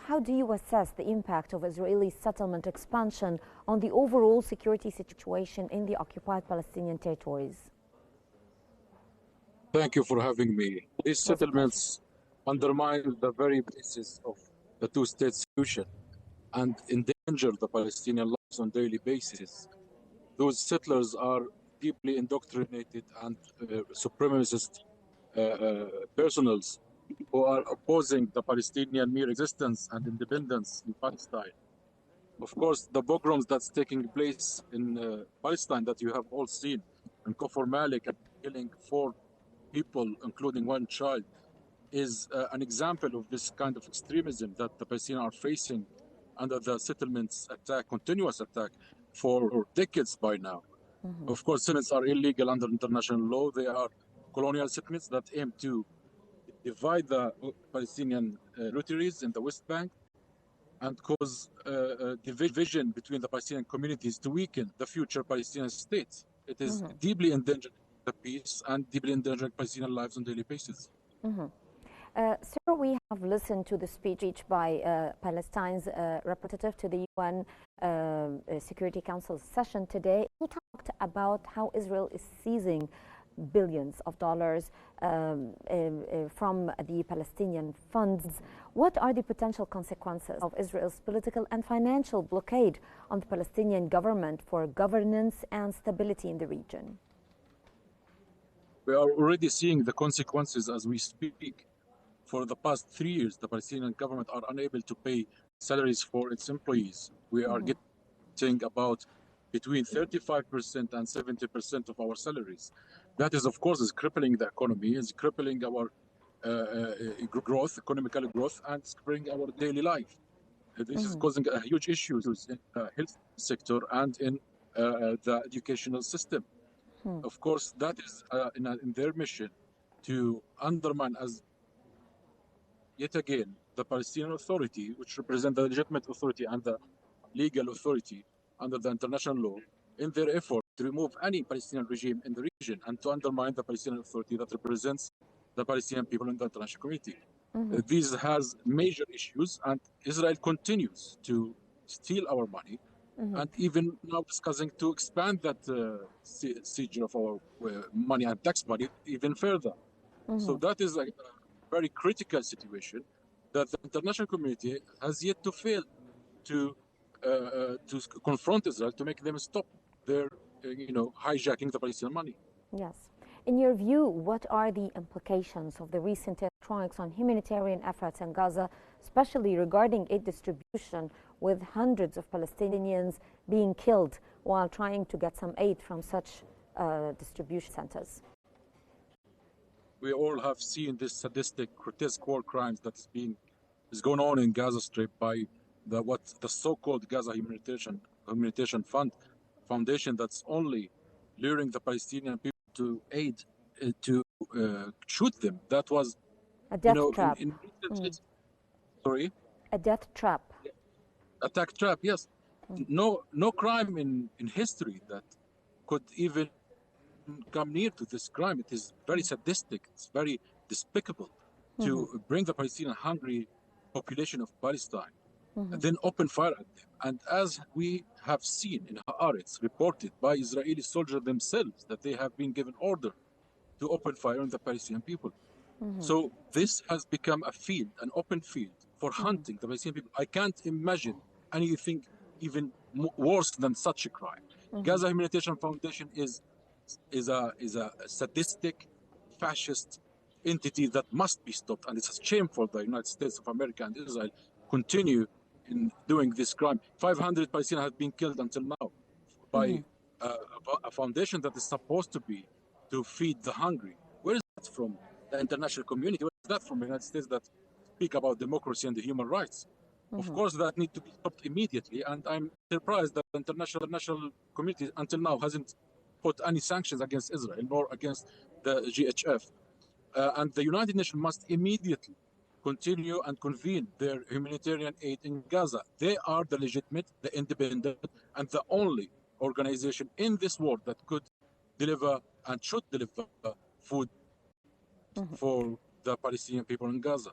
how do you assess the impact of Israeli settlement expansion on the overall security situation in the occupied Palestinian territories? Thank you for having me. These settlements undermine the very basis of the two-state solution and endanger the Palestinian lives on a daily basis. Those settlers are deeply indoctrinated and supremacist personals who are opposing the Palestinian mere existence and independence in Palestine. Of course, the pogroms that's taking place in Palestine that you have all seen, and Kfar Malik killing 4 people, including 1 child, is an example of this kind of extremism that the Palestinians are facing under the settlements attack, continuous attack, for decades by now. Of course, settlements are illegal under international law. They are colonial settlements that aim to divide the Palestinian territories in the West Bank and cause division between the Palestinian communities to weaken the future Palestinian state. It is deeply endangering the peace and deeply endangering Palestinian lives on a daily basis. Sir, we have listened to the speech by Palestine's representative to the UN Security Council session today. He talked about how Israel is seizing billions of dollars from the Palestinian funds. What are the potential consequences of Israel's political and financial blockade on the Palestinian government for governance and stability in the region? We are already seeing the consequences as we speak. For the past 3 years, the Palestinian government are unable to pay salaries for its employees. We are getting about between 35% and 70% of our salaries. That is, of course, is crippling the economy, is crippling our growth, economical growth, and it's crippling our daily life. This is causing huge issues in the health sector and in the educational system. Of course, that is in their mission to undermine, as yet again, the Palestinian Authority, which represents the legitimate authority and the legal authority under the international law, in their effort to remove any Palestinian regime in the region and to undermine the Palestinian Authority that represents the Palestinian people in the international community. This has major issues, and Israel continues to steal our money, and even now discussing to expand that siege of our money and tax money even further. So that is a very critical situation that the international community has yet to fail to confront Israel, to make them stop their, hijacking the Palestinian money. Yes. In your view, what are the implications of the recent strikes on humanitarian efforts in Gaza, especially regarding aid distribution, with hundreds of Palestinians being killed while trying to get some aid from such distribution centers? We all have seen this sadistic, grotesque war crimes that's is going on in Gaza Strip by the so-called Gaza Humanitarian Foundation that's only luring the Palestinian people to aid to shoot them. That was a death trap. Sorry? A death trap. Attack trap, yes. No crime in history that could even come near to this crime. It is very sadistic. It's very despicable to bring the Palestinian hungry population of Palestine and then open fire at them. And as we have seen in Haaretz, reported by Israeli soldiers themselves, that they have been given order to open fire on the Palestinian people. So this has become a field, an open field for hunting the Palestinian people. I can't imagine anything even worse than such a crime. Gaza Humanitarian Foundation is a sadistic, fascist entity that must be stopped, and it's a shame for the United States of America and Israel continue in doing this crime. 500 Palestinians have been killed until now by a foundation that is supposed to be to feed the hungry. Where is that from? The international community? Where is that from the United States that speak about democracy and the human rights? Of course, that need to be stopped immediately, and I'm surprised that the international community until now hasn't put any sanctions against Israel nor against the GHF. And the United Nations must immediately continue and convene their humanitarian aid in Gaza. They are the legitimate, the independent, and the only organization in this world that could deliver and should deliver food for the Palestinian people in Gaza.